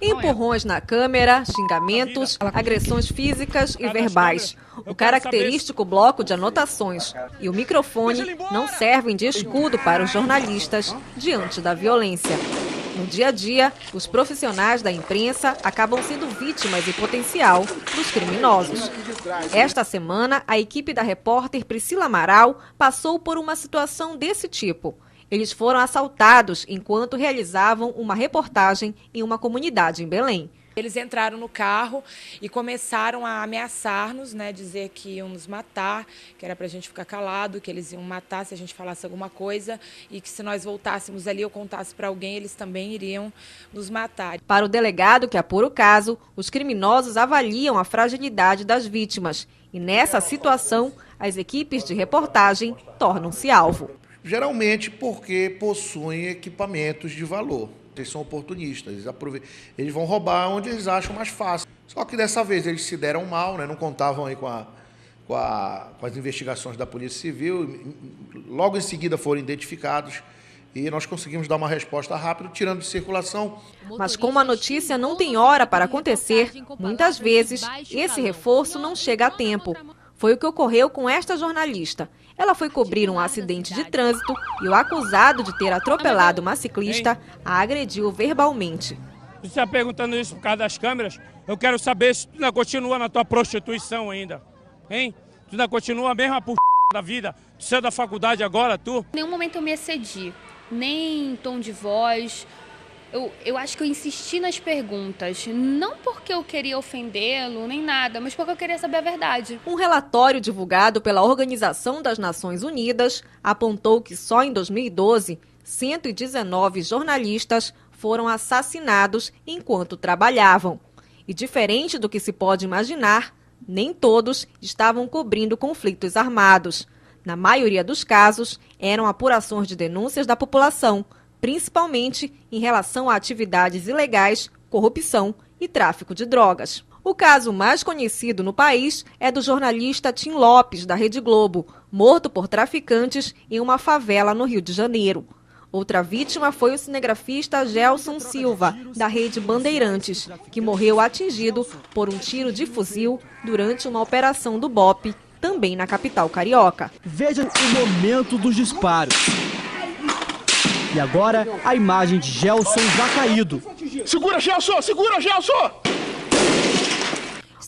Empurrões na câmera, xingamentos, agressões físicas e verbais. O característico bloco de anotações e o microfone não servem de escudo para os jornalistas diante da violência. No dia a dia, os profissionais da imprensa acabam sendo vítimas em potencial dos criminosos. Esta semana, a equipe da repórter Priscila Amaral passou por uma situação desse tipo. Eles foram assaltados enquanto realizavam uma reportagem em uma comunidade em Belém. Eles entraram no carro e começaram a ameaçar-nos, dizer que iam nos matar, que era para a gente ficar calado, que eles iam matar se a gente falasse alguma coisa e que se nós voltássemos ali ou contasse para alguém, eles também iriam nos matar. Para o delegado que apura o caso, os criminosos avaliam a fragilidade das vítimas e nessa situação, as equipes de reportagem tornam-se alvo. Geralmente porque possuem equipamentos de valor. Eles são oportunistas, eles vão roubar onde eles acham mais fácil. Só que dessa vez eles se deram mal, não contavam aí com as investigações da Polícia Civil. Logo em seguida foram identificados e nós conseguimos dar uma resposta rápida, tirando de circulação. Mas como a notícia não tem hora para acontecer, muitas vezes esse reforço não chega a tempo. Foi o que ocorreu com esta jornalista. Ela foi cobrir um acidente de trânsito e o acusado de ter atropelado uma ciclista a agrediu verbalmente. Você está perguntando isso por causa das câmeras? Eu quero saber se tu ainda continua na tua prostituição ainda, hein? Tu ainda continua a mesma p*** da vida? Tu saiu da faculdade agora, tu? Em nenhum momento eu me excedi, nem em tom de voz. Eu acho que eu insisti nas perguntas, não porque eu queria ofendê-lo, nem nada, mas porque eu queria saber a verdade. Um relatório divulgado pela Organização das Nações Unidas apontou que só em 2012, 119 jornalistas foram assassinados enquanto trabalhavam. E diferente do que se pode imaginar, nem todos estavam cobrindo conflitos armados. Na maioria dos casos, eram apurações de denúncias da população, principalmente em relação a atividades ilegais, corrupção e tráfico de drogas. O caso mais conhecido no país é do jornalista Tim Lopes, da Rede Globo, morto por traficantes em uma favela no Rio de Janeiro. Outra vítima foi o cinegrafista Gelson Silva, da Rede Bandeirantes, que morreu atingido por um tiro de fuzil durante uma operação do BOPE, também na capital carioca. Veja o momento dos disparos. E agora, a imagem de Gelson já caído. Segura, Gelson! Segura, Gelson!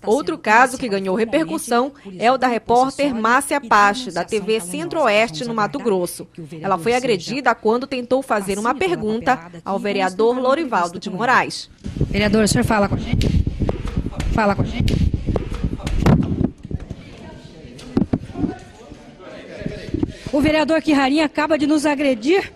Outro caso que ganhou repercussão é o da repórter Márcia Pache, da TV Centro-Oeste, no Mato Grosso. Ela foi agredida quando tentou fazer uma pergunta ao vereador Lorivaldo de Moraes. Vereador, o senhor fala com a gente? Fala com a gente. O vereador Quirrarinha acaba de nos agredir.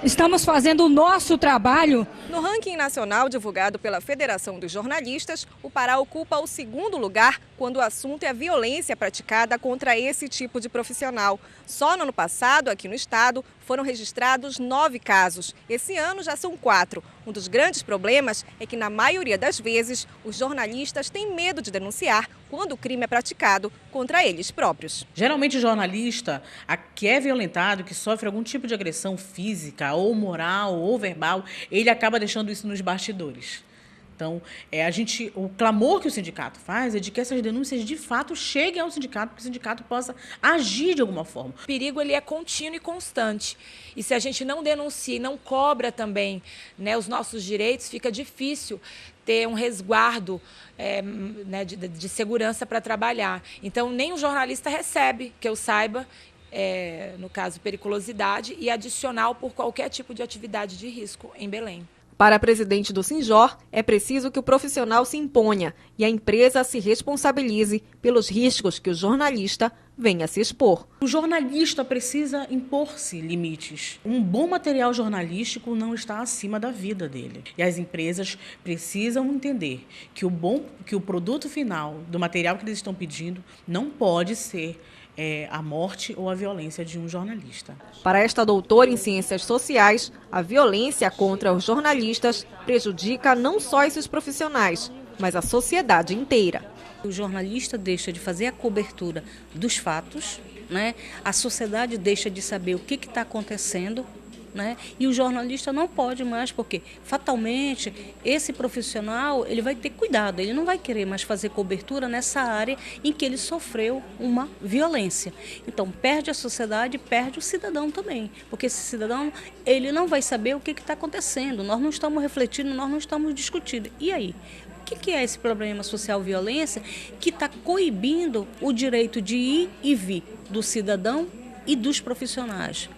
Estamos fazendo o nosso trabalho. No ranking nacional divulgado pela Federação dos Jornalistas, o Pará ocupa o 2º lugar quando o assunto é a violência praticada contra esse tipo de profissional. Só no ano passado, aqui no estado, foram registrados 9 casos. Esse ano já são 4. Um dos grandes problemas é que, na maioria das vezes, os jornalistas têm medo de denunciar quando o crime é praticado contra eles próprios. Geralmente o jornalista que é violentado, que sofre algum tipo de agressão física, ou moral, ou verbal, ele acaba deixando isso nos bastidores. Então, o clamor que o sindicato faz é de que essas denúncias de fato cheguem ao sindicato, para que o sindicato possa agir de alguma forma. O perigo ele é contínuo e constante. E se a gente não denuncia e não cobra também os nossos direitos, fica difícil ter um resguardo de segurança para trabalhar. Então, nem o jornalista recebe, que eu saiba, no caso, periculosidade e adicional por qualquer tipo de atividade de risco em Belém. Para a presidente do Sinjor, é preciso que o profissional se imponha e a empresa se responsabilize pelos riscos que o jornalista venha a se expor. O jornalista precisa impor-se limites. Um bom material jornalístico não está acima da vida dele. E as empresas precisam entender que o produto final do material que eles estão pedindo não pode ser a morte ou a violência de um jornalista. Para esta doutora em Ciências Sociais, a violência contra os jornalistas prejudica não só esses profissionais, mas a sociedade inteira. O jornalista deixa de fazer a cobertura dos fatos, a sociedade deixa de saber o que está acontecendo, né? E o jornalista não pode mais, porque fatalmente esse profissional ele vai ter cuidado, ele não vai querer mais fazer cobertura nessa área em que ele sofreu uma violência. Então perde a sociedade, perde o cidadão também, porque esse cidadão ele não vai saber o que está acontecendo, nós não estamos refletindo, nós não estamos discutindo. E aí? O que é esse problema social violência que está coibindo o direito de ir e vir do cidadão e dos profissionais?